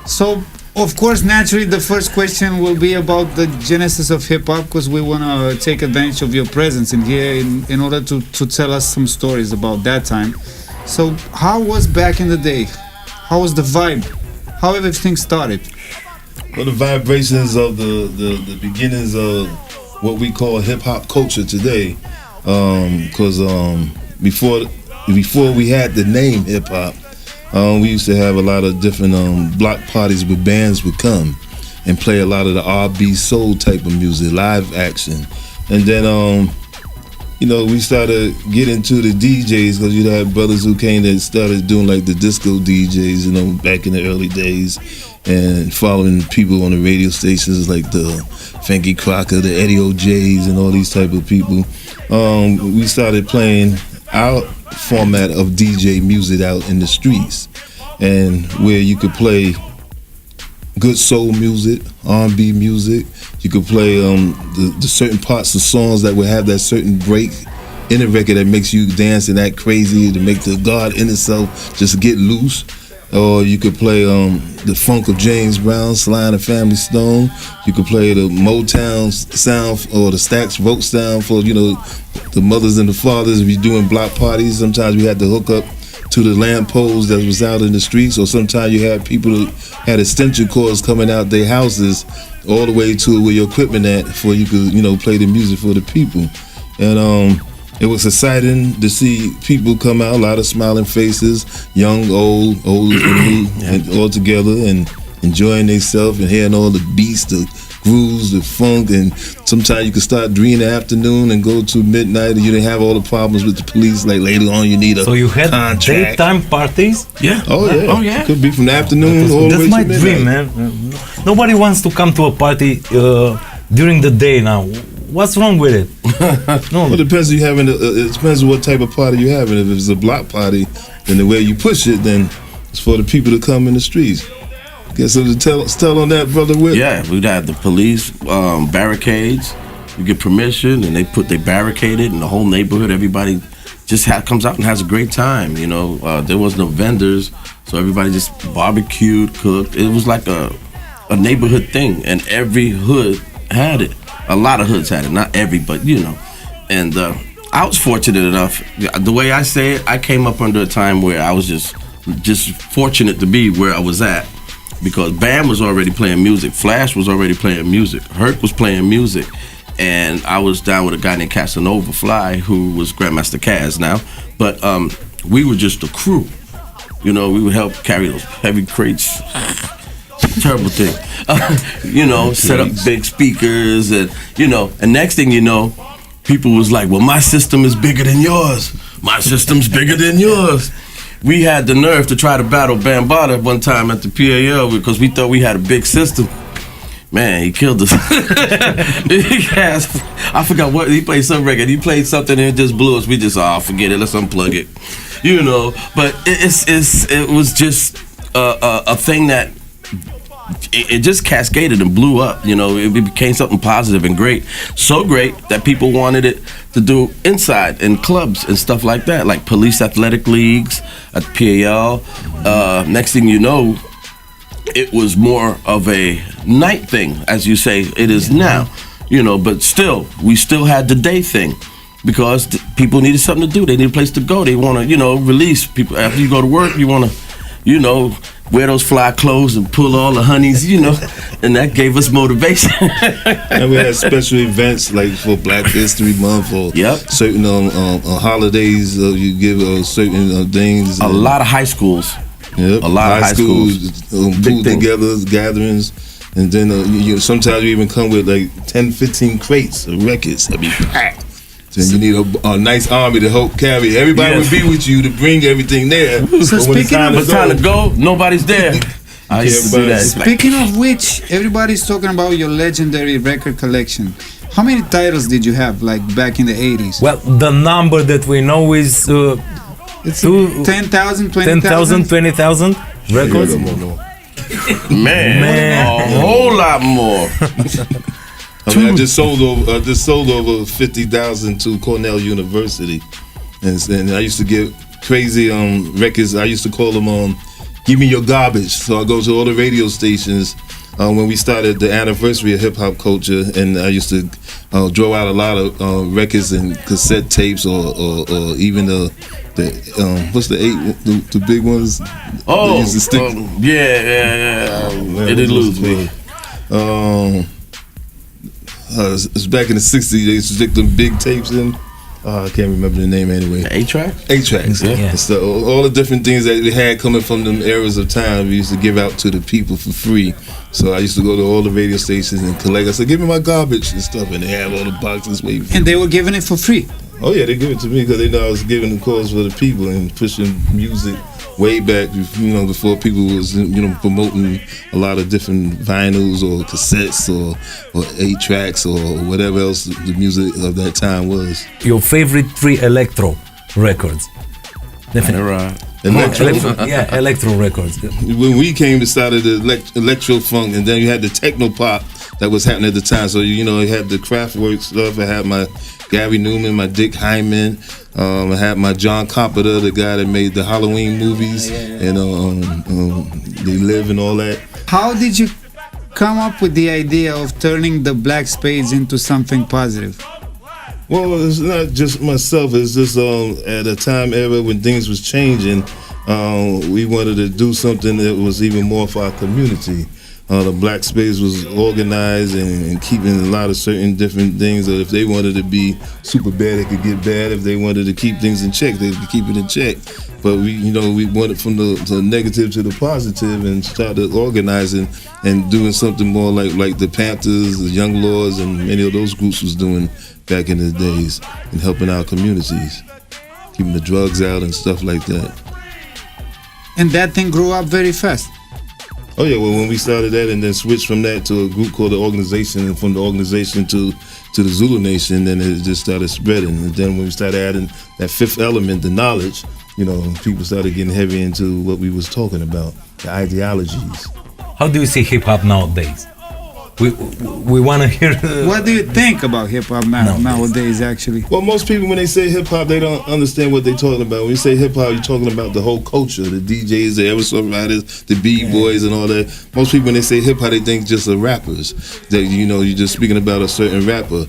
So, of course, naturally, the first question will be about the genesis of hip-hop, because we want to take advantage of your presence in here in order to tell us some stories about that time. So, how was back in the day? How was the vibe? How everything started? Well, the vibrations of the beginnings of what we call hip-hop culture today, because before we had the name hip-hop, we used to have a lot of different block parties where bands would come and play a lot of the R&B soul type of music, live action. And then, we started getting to the DJs, because you'd have brothers who came that started doing like the disco DJs, back in the early days, and following people on the radio stations like the Frankie Crocker, the Eddie O'Jays, and all these type of people. We started playing our format of DJ music out in the streets, and where you could play good soul music, R&B music. You could play the certain parts of songs that would have that certain break in the record that makes you dance and act crazy, to make the God in itself just get loose. Or you could play the funk of James Brown, Sly and the Family Stone. You could play the Motown sound or the Stax Vote sound for, the mothers and the fathers. If you're doing block parties, sometimes we had to hook up to the lamp poles that was out in the streets, or sometimes you had people that had extension cords coming out their houses all the way to where your equipment at, before you could, play the music for the people. And it was exciting to see people come out, a lot of smiling faces, young, old, and all together and enjoying themselves and hearing all the beats, the grooves, the funk. And sometimes you could start 3 in the afternoon and go to midnight, and you didn't have all the problems with the police. Like later on, you need a So you had contract. daytime parties? Yeah. Oh yeah. Oh yeah. Could be from the afternoon all the way That's my to midnight. dream, man. Nobody wants to come to a party during the day now. What's wrong with it? No. Well, it depends. It depends on what type of party you're having. If it's a block party, then the way you push it, then it's for the people to come in the streets. Guess so to tell on that, brother Whip. Yeah, we'd have the police barricades. You get permission, and they barricade it, and the whole neighborhood, everybody just comes out and has a great time. There was no vendors, so everybody just barbecued, cooked. It was like a neighborhood thing, and every hood had it. A lot of hoods had it, not every, but And I was fortunate enough. The way I say it, I came up under a time where I was just fortunate to be where I was at, because Bam was already playing music, Flash was already playing music, Herc was playing music, and I was down with a guy named Casanova Fly, who was Grandmaster Kaz now. But we were just a crew. We would help carry those heavy crates. Terrible thing. Set up big speakers, and and next thing you know, people was like, well, my system is bigger than yours. My system's bigger than yours. We had the nerve to try to battle Bambaataa one time at the PAL because we thought we had a big system. Man, he killed us. I forgot what, he played some record. He played something and it just blew us. We just, forget it, let's unplug it. But it was just a thing that it just cascaded and blew up. It became something positive and great. So great that people wanted it to do inside in clubs and stuff like that, like police athletic leagues at PAL. Next thing you know, it was more of a night thing, as you say it is now. But still, we still had the day thing, because people needed something to do. They need a place to go. They want to, release. People, after you go to work, you want to, wear those fly clothes and pull all the honeys, and that gave us motivation. And we had special events like for Black History Month or certain holidays. You give certain things. A lot of high schools. Yep. A lot of high schools. Pull together, gatherings. And then sometimes you even come with like 10, 15 crates of records that be packed. Then you need a nice army to help carry. Everybody would be with you to bring everything there. So speaking of time to go, nobody's there. I used to do that. Speaking of which, everybody's talking about your legendary record collection. How many titles did you have, like back in the 80s? Well, the number that we know is it's 10,000, 20,000 records. Man, a whole lot more. I just sold over 50,000 to Cornell University, and I used to give crazy records. I used to call them "Give Me Your Garbage." So I go to all the radio stations when we started the anniversary of hip hop culture, and I used to draw out a lot of records and cassette tapes, or even the what's the the big ones? Oh, used to stick. It eludes me. It's back in the '60s. They used to stick them big tapes in. I can't remember the name anyway. 8-tracks? 8-tracks, Yeah. So all the different things that we had coming from them eras of time, we used to give out to the people for free. So I used to go to all the radio stations and collect. I said, give me my garbage and stuff, and they had all the boxes waiting. And they were giving it for free. Oh yeah, they give it to me because they know I was giving the cause for the people and pushing music way back, before people was, promoting a lot of different vinyls or cassettes or 8-tracks or whatever else the music of that time was. Your favorite 3 electro records? Definitely. Electro records. When we came, it started the electro funk, and then you had the techno pop that was happening at the time. So you had the Kraftwerk stuff. I had my Gary Newman, my Dick Hyman. I had my John Carpenter, the guy that made the Halloween movies, and They Live and all that. How did you come up with the idea of turning the black spades into something positive? Well, it's not just myself. It's just at a time era when things was changing, we wanted to do something that was even more for our community. The black space was organized and keeping a lot of certain different things. That if they wanted to be super bad, it could get bad. If they wanted to keep things in check, they could keep it in check. But we wanted from the negative to the positive and started organizing and doing something more like the Panthers, the Young Lords, and many of those groups was doing back in the days, and helping our communities, keeping the drugs out and stuff like that. And that thing grew up very fast. Oh yeah, well when we started that and then switched from that to a group called the Organization, and from the Organization to the Zulu Nation, then it just started spreading. And then when we started adding that fifth element, the knowledge, people started getting heavy into what we was talking about, the ideologies. How do you see hip hop nowadays? We want to hear. What do you think about hip hop nowadays? Actually, well, most people when they say hip hop, they don't understand what they're talking about. When you say hip hop, you're talking about the whole culture, the DJs, the episode writers, the b-boys, and all that. Most people when they say hip hop, they think just of rappers. That you're just speaking about a certain rapper.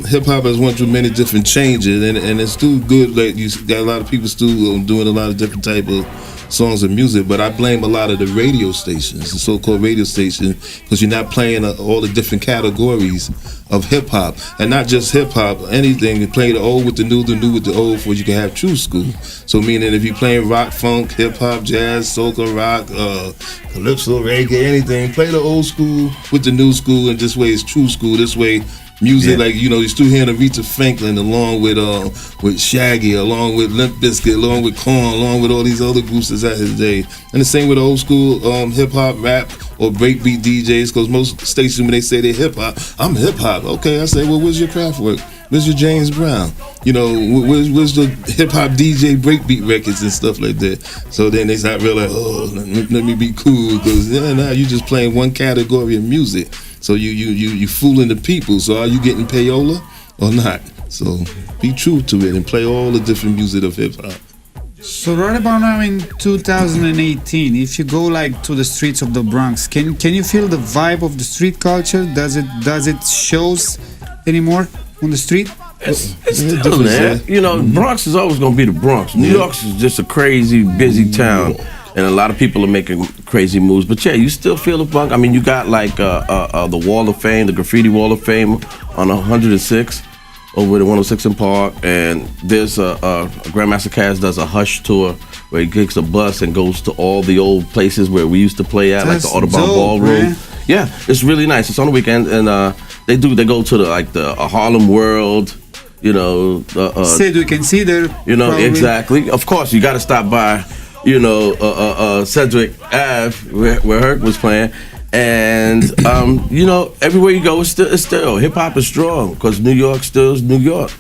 Hip hop has went through many different changes, and it's still good. Like you got a lot of people still doing a lot of different type of songs and music, but I blame a lot of the radio stations, the so-called radio stations, because you're not playing all the different categories of hip-hop, and not just hip-hop, anything. You play the old with the new with the old, for you can have true school. So meaning if you're playing rock, funk, hip-hop, jazz, soca, rock, calypso, reggae, anything, play the old school with the new school, and this way it's true school. This way music, you're still hearing Aretha Franklin along with Shaggy, along with Limp Bizkit, along with Korn, along with all these other groups that's at his day. And the same with old school hip-hop, rap, or breakbeat DJs, because most stations, when they say they're hip-hop, I'm hip-hop. Okay, I say, well, where's your Kraftwerk? Where's your James Brown? Where's the hip-hop DJ breakbeat records and stuff like that? So then they start realizing, let me be cool, because now you're just playing one category of music. So you fooling the people. So are you getting payola or not? So be true to it and play all the different music of hip hop. So right about now in 2018, if you go to the streets of the Bronx, can you feel the vibe of the street culture? Does it shows anymore on the street? It's still there. Bronx is always gonna be the Bronx. New York is just a crazy, busy town. And a lot of people are making crazy moves, but you still feel the funk. I mean, you got the Wall of Fame, the Graffiti Wall of Fame on 106 over at 106 in Park, and there's Grandmaster Cass does a Hush tour where he takes a bus and goes to all the old places where we used to play at, like the Audubon Ballroom. Man. Yeah, it's really nice. It's on the weekend, and they go to the Harlem World. Said we can see there. Probably. Exactly. Of course, you got to stop by. Sedgwick Ave, where Herc was playing, and everywhere you go, it's still hip hop is strong because New York still is New York.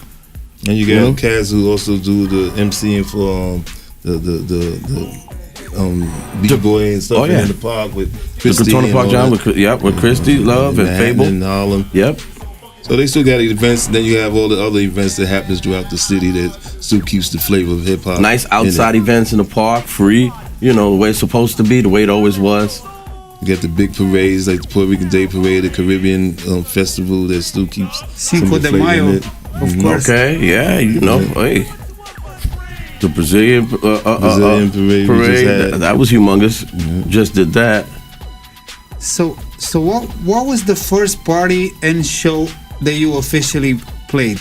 And you got cats who also do the MCing for the B-boy and stuff in the park with Christy. The Park John with Christy Love and Fable and Harlem. Yep. So they still got events. Then you have all the other events that happens throughout the city that still keeps the flavor of hip hop. Nice outside events in the park, free. You know, the way it's supposed to be, the way it always was. You got the big parades like the Puerto Rican Day Parade, the Caribbean Festival that still keeps Cinco de flavor Mayo, in it. of course. Okay, yeah, you know, hey. The Brazilian parade we just had. That was humongous. Just did that. So what was the first party and show that you officially played?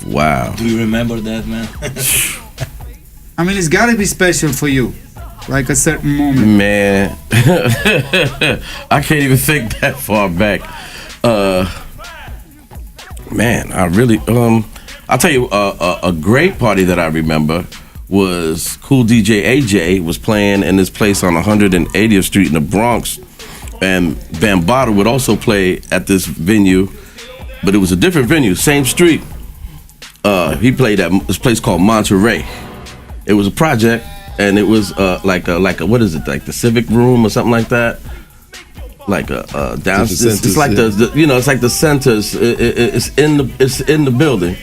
Wow. Do you remember that, man? I mean, it's gotta be special for you, like a certain moment. Man, I can't even think that far back. Man, I really, I'll tell you, a great party that I remember was Cool DJ AJ was playing in this place on 180th Street in the Bronx, and Bambaataa would also play at this venue, but it was a different venue, same street. He played at this place called Monterey. It was a project, and it was like a what is it, like the Civic Room or something like that? Like a downstairs. It's like the you know, it's like the centers. It's in the building,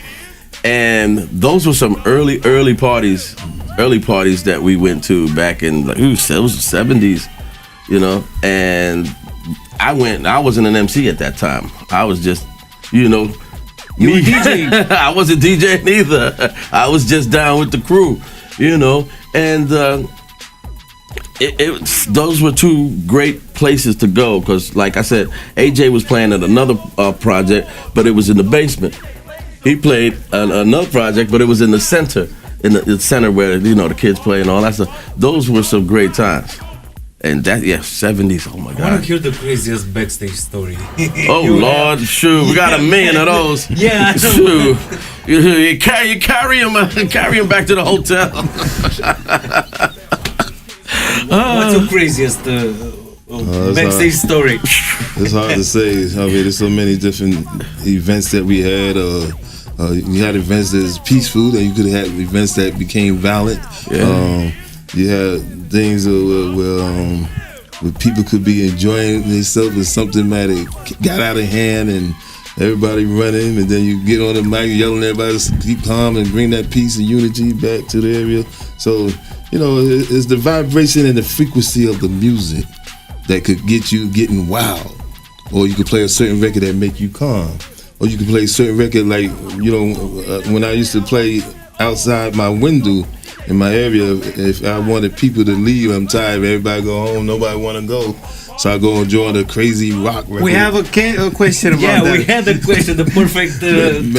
and those were some early parties that we went to back in like it was the 70s, you know. And I wasn't an MC at that time. I was just, you know, You were DJing. I wasn't DJing either. I was just down with the crew, you know. And those were two great places to go because, like I said, AJ was playing at another project, but it was in the basement. He played another project, but it was in the center, where, you know, the kids play and all that stuff. Those were some great times. And that, 70s, oh my God. I want to hear the craziest backstage story. Oh, Lord, shoot, we got a million of those. Yeah, I know. Shoot. You carry him back to the hotel. What's your craziest backstage story? It's hard to say. I mean, there's so many different events that we had. You had events that's peaceful, and you could have events that became violent. Yeah. You had things where people could be enjoying themselves and something might have got out of hand and everybody running, and then you get on the mic yelling at everybody to keep calm and bring that peace and unity back to the area. So, you know, it's the vibration and the frequency of the music that could get you getting wild. Or you could play a certain record that make you calm. Or you could play a certain record like, you know, when I used to play outside my window in my area, if I wanted people to leave, I'm tired, everybody go home, nobody want to go. So I go and join a crazy rock record. We have a question about that. Yeah, we had a question, the perfect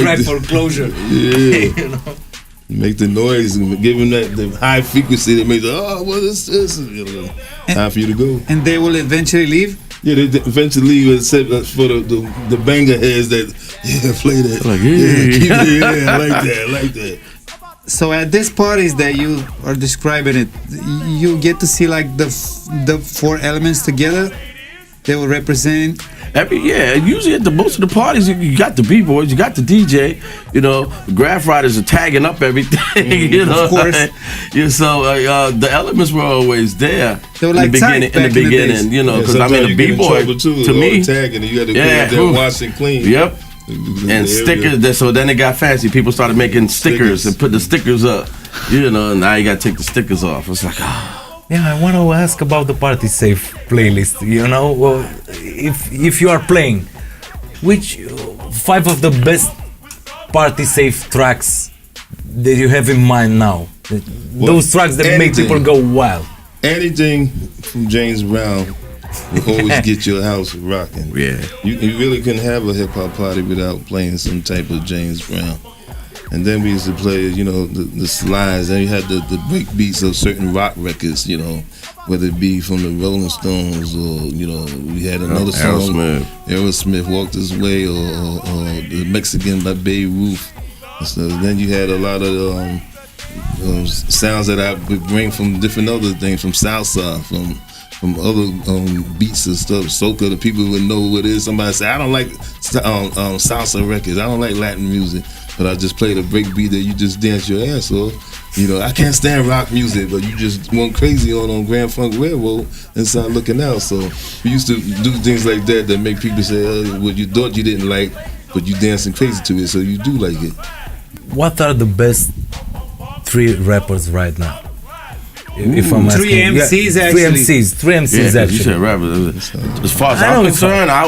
track for closure. Yeah. You know? Make the noise and give them the high frequency that makes, what is this? Time for you to go. And they will eventually leave? Yeah, they eventually leave except for the banger heads that, play that. Like, keep it, I like that. So at these parties that you are describing it, you get to see like the four elements together. They will represent. Usually at most of the parties, you got the b-boys, you got the DJ, you know, the graph riders are tagging up everything, you know. Of course. So the elements were always there. They were like in the beginning, you know, because I mean the b-boy to me, tagging, you got to get there, wash and clean. Yep. And stickers. So then it got fancy. People started making stickers and put the stickers up. You know, and now you got to take the stickers off. It's like, Yeah, I want to ask about the Party Safe playlist. You know, well, if you are playing, which 5 of the best Party Safe tracks that you have in mind now? Those tracks that make people go wild. Anything from James Brown will always get your house rocking. Yeah. You really couldn't have a hip hop party without playing some type of James Brown. And then we used to play, you know, the slides. And you had the break beats of certain rock records, you know, whether it be from the Rolling Stones or, you know, we had another song, Aerosmith, Walk This Way, or The Mexican by Babe Ruth. So then you had a lot of sounds that I would bring from different other things, from salsa, from other beats and stuff, soca. The people would know what it is. Somebody say, I don't like salsa records, I don't like Latin music, but I just play the break beat that you just dance your ass off. You know, I can't stand rock music, but you just went crazy on Grand Funk Railroad and started looking out. So we used to do things like that make people say, what you thought you didn't like, but you dancing crazy to it, so you do like it. What are the best 3 rappers right now? If I'm asking, 3 MCs actually. 3 MCs You actually. said rappers. As far as I'm concerned, I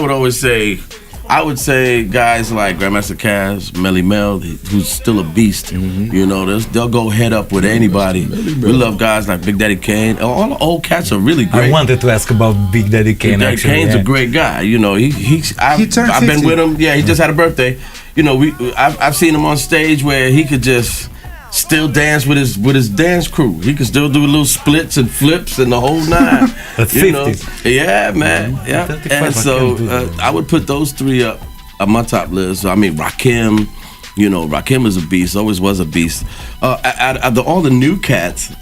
would say guys like Grandmaster Caz, Melly Mel, who's still a beast. You know, they'll go head up with anybody. We love guys like Big Daddy Kane. All the old cats are really great. I wanted to ask about Big Daddy Kane. Big Daddy Kane's a great guy. You know, I've been with him. Yeah, he just had a birthday. You know, I've seen him on stage where he could just still dance with his dance crew. He could still do little splits and flips and the whole 9. At 50. Yeah, man. Yeah. And so I would put those 3 up on my top list. I mean, Rakim. You know, Rakim is a beast. Always was a beast. Out of all the new cats,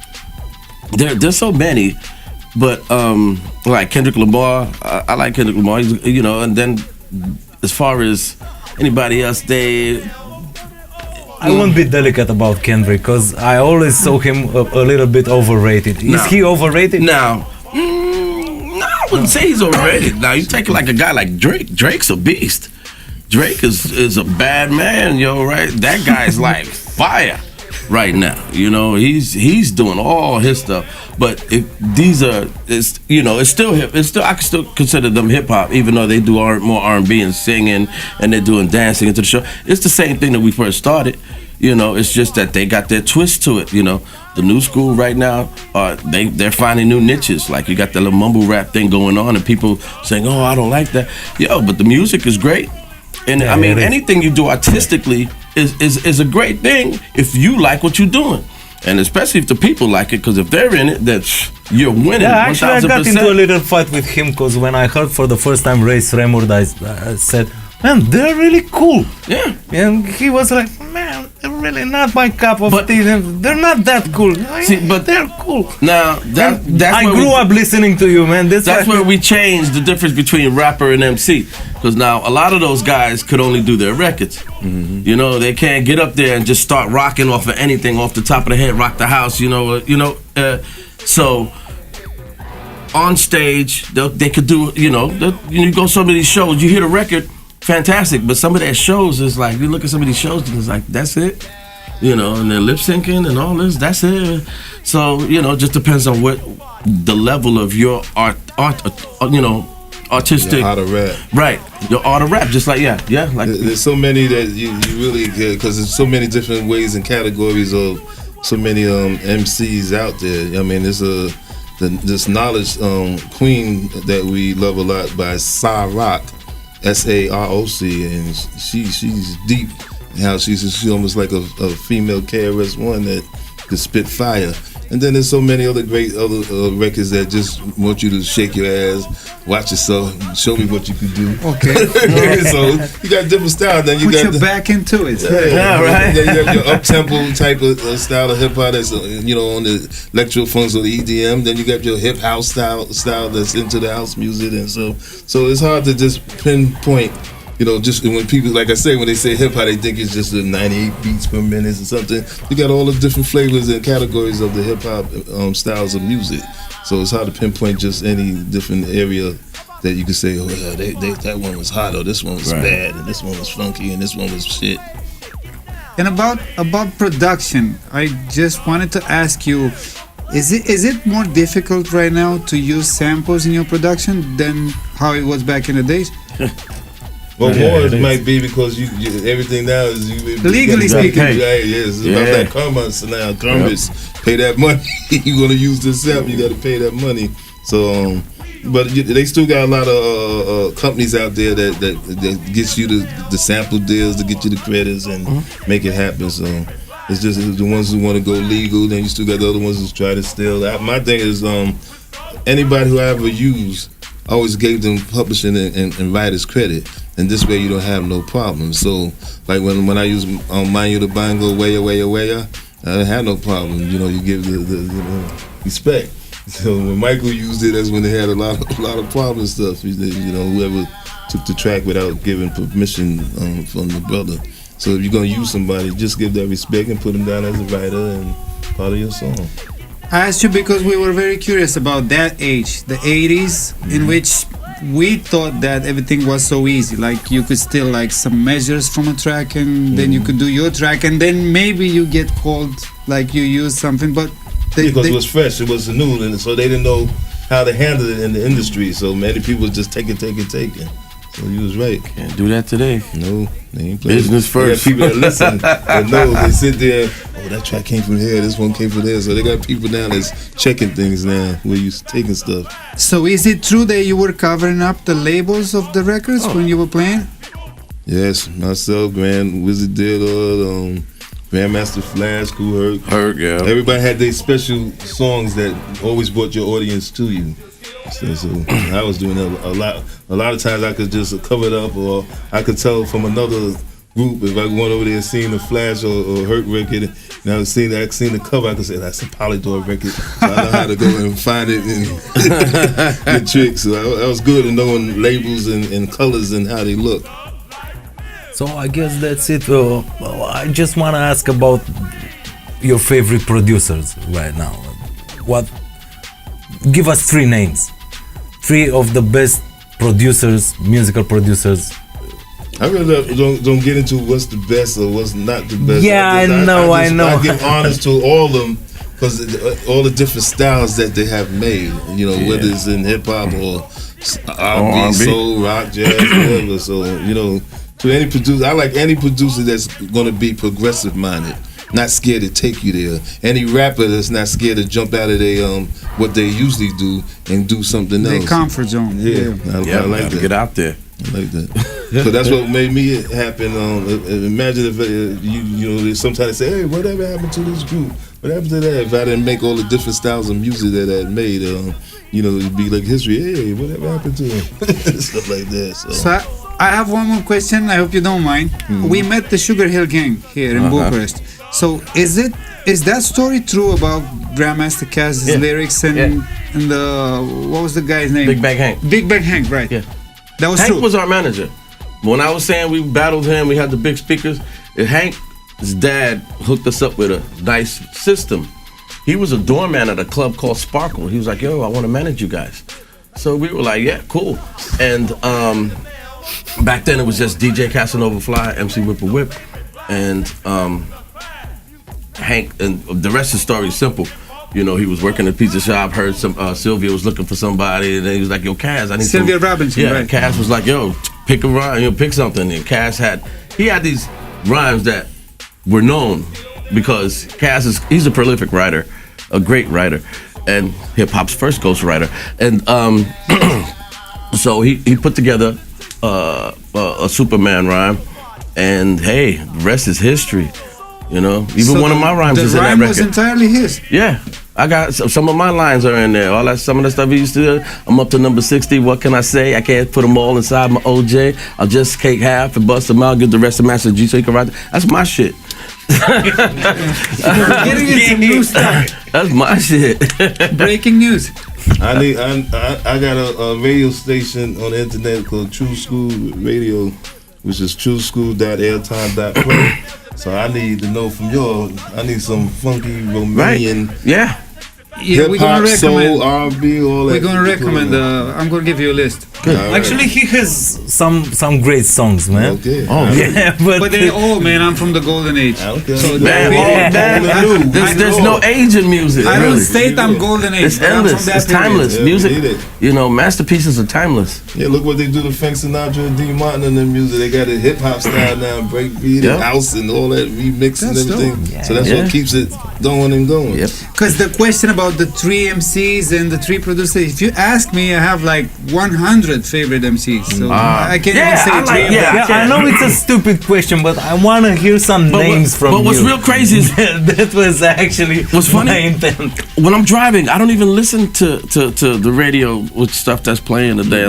there's so many. But like Kendrick Lamar, I like Kendrick Lamar. You know, and then as far as anybody else, I won't be delicate about Kendrick because I always saw him a little bit overrated. Is he overrated? No, I wouldn't say he's overrated. Now, you take like a guy like Drake. Drake's a beast. Drake is a bad man, right? That guy's like fire right now. You know, he's doing all his stuff. But it's still hip. It's still, I can still consider them hip hop, even though they do more R&B and singing, and they're doing dancing into the show. It's the same thing that we first started. You know, it's just that they got their twist to it. You know, the new school right now, they're finding new niches. Like you got the little mumble rap thing going on, and people saying, "Oh, I don't like that." But the music is great. And I mean, anything you do artistically is a great thing if you like what you're doing. And especially if the people like it, because if they're in it, then you're winning. Yeah, actually, 1000%. I got into a little fight with him because when I heard for the first time Race Remord, I said, "Man, they're really cool." Yeah. And he was like, "Man, they're really not my cup of tea. They're not that cool." But they're cool. Now, I grew up listening to you, man. That's where we changed the difference between rapper and MC. Because now a lot of those guys could only do their records. You know, they can't get up there and just start rocking off of anything off the top of the head, rock the house. So on stage they could do. You go some of these shows, you hear the record, fantastic, but some of their shows is like you look at some of these shows and it's like that's it. And they're lip syncing and all this. That's it. So it just depends on what the level of your art. Artistic, how to rap, right? Your art of rap, just like like there's so many that you really because there's so many different ways and categories of so many MCs out there. I mean, there's this knowledge queen that we love a lot by Saroc, SAROC, and she's deep. How she's almost like a female KRS-One that could spit fire. And then there's so many other great records that just want you to shake your ass, watch yourself, show me what you can do. Okay. So you got different styles. Then you put got your back into it. Right. Then you got your up-tempo type of style of hip hop that's on the electro funks or the EDM. Then you got your hip house style that's into the house music, and so it's hard to just pinpoint. Just when people, like I say, when they say hip hop, they think it's just 98 beats per minute or something. You got all the different flavors and categories of the hip hop styles of music. So it's hard to pinpoint just any different area that you can say, oh yeah, that one was hot, or this one was bad, and this one was funky, and this one was shit. And about production, I just wanted to ask you, is it more difficult right now to use samples in your production than how it was back in the days? Well, more it might be because you everything now is legally speaking. It's about that karma. So now karmas pay that money. You're gonna use this sample, you got to pay that money. So, but they still got a lot of companies out there that gets you the sample deals to get you the credits and make it happen. So it's just the ones who want to go legal. Then you still got the other ones who try to steal. My thing is anybody who I ever use, I always gave them publishing and writers credit. And this way you don't have no problem. So like when I use Mind You the Bango, Waya, I don't have no problem. You give the respect. So when Michael used it, that's when they had a lot of problem stuff. Whoever took the track without giving permission from the brother. So if you're gonna use somebody, just give that respect and put them down as a writer and part of your song. I asked you because we were very curious about that age, the 80s, in which we thought that everything was so easy. Like you could steal like some measures from a track, and then you could do your track, and then maybe you get called like you use something. But because it was fresh, it was new, and so they didn't know how to handle it in the industry. So many people just taking. So you was right. Can't do that today. No, they ain't playing. Business first. They got people that listen, that know. They sit there. Oh, that track came from here. This one came from there. So they got people now that's checking things now. Where you taking stuff. So is it true that you were covering up the labels of the records when you were playing? Yes, myself, Grand Wizard Diddler, Grandmaster Flash, Cool Herc, yeah. Everybody had their special songs that always brought your audience to you. So I was doing that a lot. A lot of times I could just cover it up, or I could tell from another group if I went over there and seen the Flash or Herc record, and I seen the cover, I could say that's a Polydor record. So I know how to go and find it and get tricks. So that was good in knowing labels and colors and how they look. So I guess that's it. I just want to ask about your favorite producers right now. Give us 3 names. 3 of the best producers, musical producers. I really don't get into what's the best or what's not the best. Yeah, I know. I give honors to all of them because all the different styles that they have made. You know, whether it's in hip hop or R&B, soul, rock, jazz, whatever. So to any producer, I like any producer that's going to be progressive minded. Not scared to take you there. Any rapper that's not scared to jump out of their what they usually do and do something else. Their comfort zone. Yeah, I like that. Get out there. I like that. So that's what made me happen. Imagine if you sometimes say, "Hey, whatever happened to this group? What happened to that?" If I didn't make all the different styles of music that I made, it'd be like history. Hey, whatever happened to them? Stuff like that. So I have one more question. I hope you don't mind. Mm-hmm. We met the Sugar Hill Gang here in Bucharest. So is that story true about Grandmaster Caz's lyrics and the what was the guy's name? Big Bang Hank. Big Bang Hank, right? Yeah. That was Hank true. was our manager. When I was saying we battled him, we had the big speakers. Hank's dad hooked us up with a nice system. He was a doorman at a club called Sparkle. He was like, "Yo, I want to manage you guys." So we were like, "Yeah, cool." And back then it was just DJ Casanova Fly, MC Whipper Whip, and Hank, and the rest of the story is simple. He was working at a pizza shop, heard Sylvia was looking for somebody, and then he was like, "Yo, Kaz, I need Sylvia Robinson." Yeah, right. Kaz was like, "Yo, pick a rhyme, pick something." And Kaz had these rhymes that were known because Kaz he's a prolific writer, a great writer, and hip hop's first ghostwriter. And so he put together a Superman rhyme, and hey, the rest is history. Even so one of my rhymes is in that record. The rhyme was entirely his. Yeah, I got some of my lines are in there. Some of the stuff he used to do. I'm up to number 60. What can I say? I can't put them all inside my OJ. I'll just take half and bust them out. Give the rest to Master G so he can write. That's my shit. Getting into new stuff. That's my shit. Breaking news. I got a radio station on the internet called True School Radio, which is trueschool.airtime.pro. So I need to know from I need some funky Romanian, we're gonna recommend soul, R&B, all that. We're gonna recommend. I'm gonna give you a list. Actually, he has some great songs, man. Okay. Oh yeah, but they all, man. I'm from the golden age. Okay. So there's no age in music. I don't state I'm golden age. It's endless. It's timeless. Yeah, music. Masterpieces are timeless. Yeah, look what they do to Frank Sinatra and Dean Martin and their music. They got a hip hop style now, breakbeat and house and all that remix and everything. Yeah. So that's what keeps it going and going. Yep. Because the question about the 3 MCs and the 3 producers, if you ask me, I have like 100 favorite MCs. So I can't even say 3. I know it's a stupid question, but I want to hear some names from you. But what's real crazy is that was actually what's funny. My intent. When I'm driving, I don't even listen to the radio with stuff that's playing today.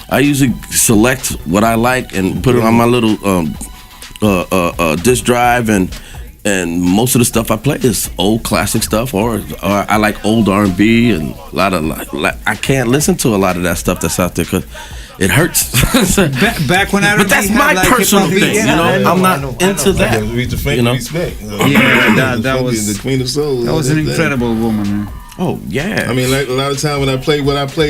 I usually select what I like and put it on my little disc drive, and most of the stuff I play is old classic stuff, or I like old R&B, and a lot of I can't listen to a lot of that stuff that's out there because it hurts. Back when I but that's my personal thing, I'm not into that. Respect. That was the Queen of Soul. That was an incredible woman, man. Oh yeah. I mean, like a lot of time when I play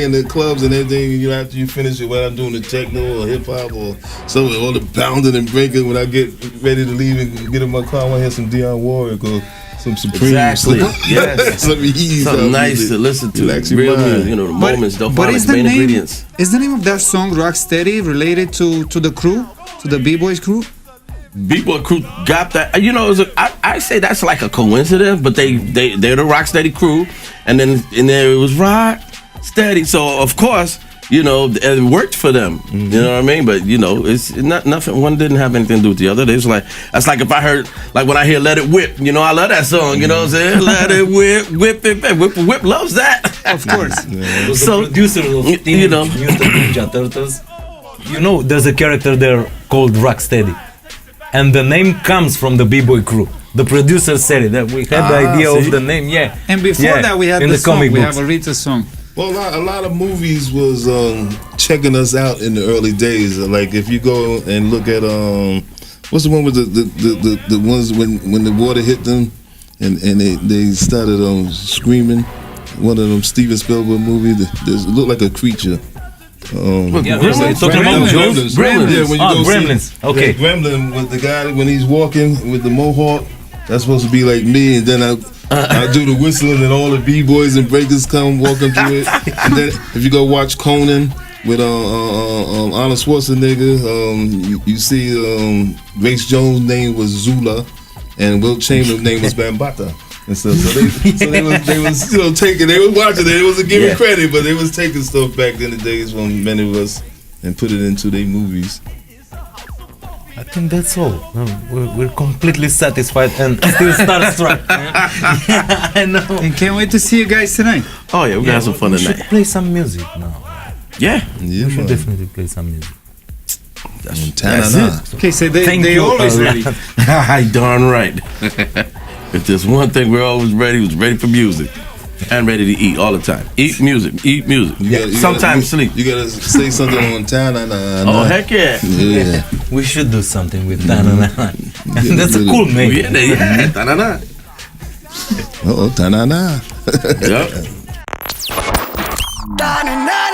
in the clubs and everything, you know, after you finish it, when I'm doing the techno or hip hop or something, all the pounding and breaking, when I get ready to leave and get in my car, I want to hear some Dionne Warwick or some Supreme. Exactly. Yes. Something nice to listen to. Real music, you know, the moments don't find its main ingredients. Is the name of that song Rocksteady related to the crew, to the B-Boys crew? B-Boy crew got that. You know, I say that's like a coincidence, but they're the Rocksteady crew, and then it was Rocksteady. So of course, you know, it worked for them. Mm-hmm. You know what I mean? But you know, it's not nothing. One didn't have anything to do with the other. It's like that's like if I heard like when I hear "Let It Whip." You know, I love that song. You know what I'm saying? Let it whip, whip it, whip loves that. Of course. Yeah. So the producer of Teenage Mutant Ninja Turtles. You know, there's a character there called Rocksteady. And the name comes from the B-Boy crew. The producer said it. That we had the idea of the name, yeah. And before that, we had the song. We have a Rita song. Well, a lot of movies was checking us out in the early days. Like if you go and look at what's the one with the ones when the water hit them and they started screaming. One of them Steven Spielberg movies. It looked like a creature. Gremlins. Talking about Gremlins. Yeah, when you go Gremlins. See, okay. Gremlin with the guy when he's walking with the mohawk. That's supposed to be like me, and then I do the whistling, and all the b-boys and breakers come walking through it. And then if you go watch Conan with Arnold Schwarzenegger, you see Grace Jones' name was Zula, and Will Chamberlain's name was Bambaataa. And so they was you know taking, they was watching it. It wasn't giving credit, but they was taking stuff back in the days when many of us and put it into their movies. I think that's all. We're completely satisfied and still starstruck. Yeah, I know. And can't wait to see you guys tonight. Oh yeah, we're gonna have some fun we tonight. Should play some music now. Yeah, we should definitely play some music. That's it. Okay, so they always ready. Darn right. If there's one thing we're always ready, was ready for music and ready to eat all the time. Eat music, eat music. Sometimes sleep. You gotta say something on TANNANANA. Oh heck yeah! Yeah. We should do something with TANNANNANA. That's a cool name. Yeah, TANNANANA. TANNANANA. Yep. TANNANANA.